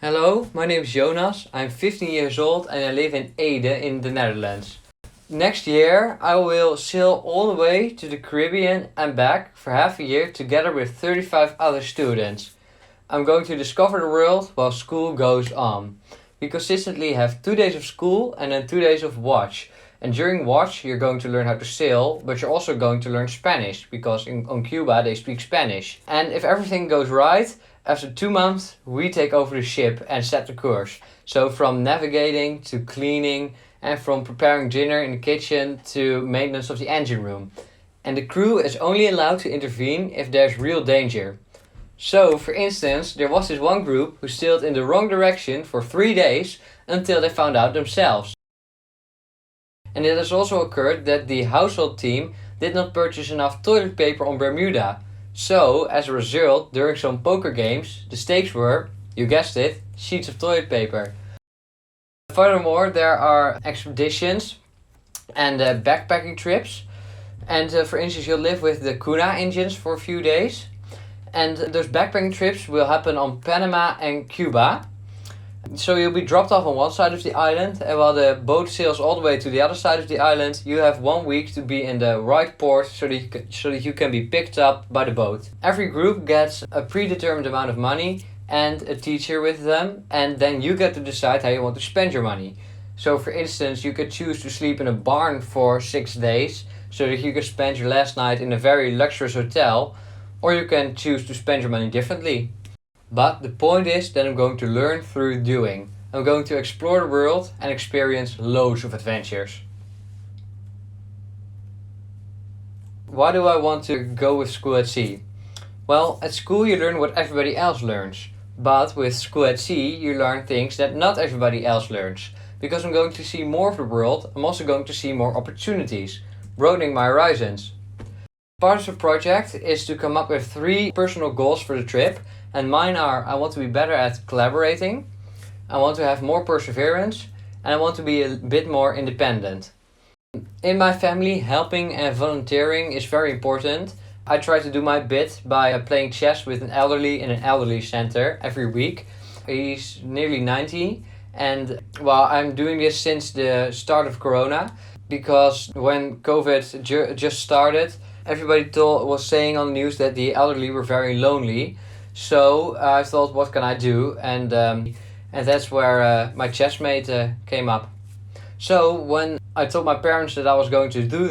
Hello, my name is Jonas. I'm 15 years old and I live in Ede in the Netherlands. Next year I will sail all the way to the Caribbean and back for half a year together with 35 other students. I'm going to discover the world while school goes on. We consistently have 2 days of school and then 2 days of watch. And during watch you're going to learn how to sail, but you're also going to learn Spanish because on Cuba they speak Spanish. And if everything goes right, after 2 months we take over the ship and set the course. So from navigating to cleaning and from preparing dinner in the kitchen to maintenance of the engine room. And the crew is only allowed to intervene if there's real danger. So, for instance, there was this one group who sailed in the wrong direction for 3 days until they found out themselves. And it has also occurred that the household team did not purchase enough toilet paper on Bermuda. So, as a result, during some poker games, the stakes were, you guessed it, sheets of toilet paper. Furthermore, there are expeditions and backpacking trips. And for instance, you'll live with the Kuna engines for a few days. And those backpacking trips will happen on Panama and Cuba. So you'll be dropped off on one side of the island, and while the boat sails all the way to the other side of the island, you have 1 week to be in the right port so that you can be picked up by the boat. Every group gets a predetermined amount of money and a teacher with them, and then you get to decide how you want to spend your money. So for instance, you could choose to sleep in a barn for 6 days so that you can spend your last night in a very luxurious hotel, or you can choose to spend your money differently. But the point is that I'm going to learn through doing. I'm going to explore the world and experience loads of adventures. Why do I want to go with school at sea? Well, at school you learn what everybody else learns. But with school at sea you learn things that not everybody else learns. Because I'm going to see more of the world, I'm also going to see more opportunities, broadening my horizons. Part of the project is to come up with 3 personal goals for the trip, and mine are: I want to be better at collaborating, I want to have more perseverance, and I want to be a bit more independent. In my family, helping and volunteering is very important. I try to do my bit by playing chess with an elderly in an elderly center every week. He's nearly 90, and well, I'm doing this since the start of Corona, because when COVID just started, everybody was saying on the news that the elderly were very lonely. So I thought, what can I do? And that's where my chessmate came up. So when I told my parents that I was going to do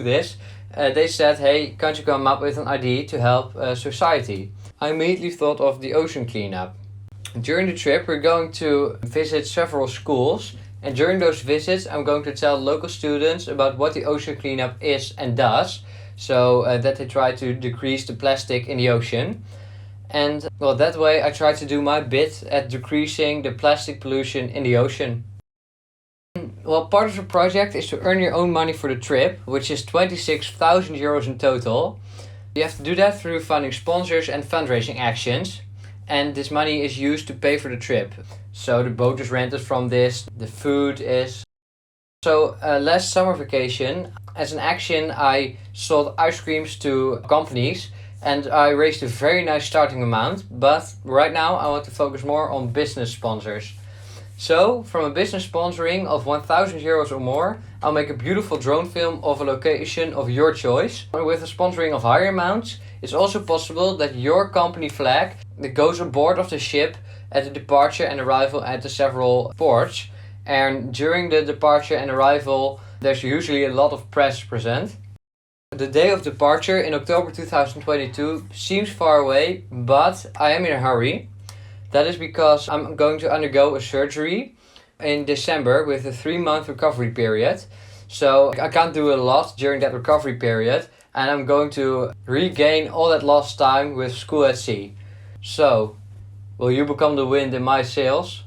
this, they said, hey, can't you come up with an idea to help society? I immediately thought of the ocean cleanup. During the trip we're going to visit several schools, and during those visits I'm going to tell local students about what the ocean cleanup is and does, so that they try to decrease the plastic in the ocean. And well, that way I try to do my bit at decreasing the plastic pollution in the ocean. Well, part of the project is to earn your own money for the trip, which is 26,000 euros in total. You have to do that through finding sponsors and fundraising actions. And this money is used to pay for the trip. So the boat is rented from this, the food is. So last summer vacation, as an action I sold ice creams to companies, and I raised a very nice starting amount, but right now I want to focus more on business sponsors. So from a business sponsoring of 1,000 euros or more, I'll make a beautiful drone film of a location of your choice. With a sponsoring of higher amounts, it's also possible that your company flag that goes aboard of the ship at the departure and arrival at the several ports. And during the departure and arrival, there's usually a lot of press present. The day of departure in October 2022 seems far away, but I am in a hurry. That is because I'm going to undergo a surgery in December with a 3-month recovery period. So I can't do a lot during that recovery period, and I'm going to regain all that lost time with school at sea. So, will you become the wind in my sails?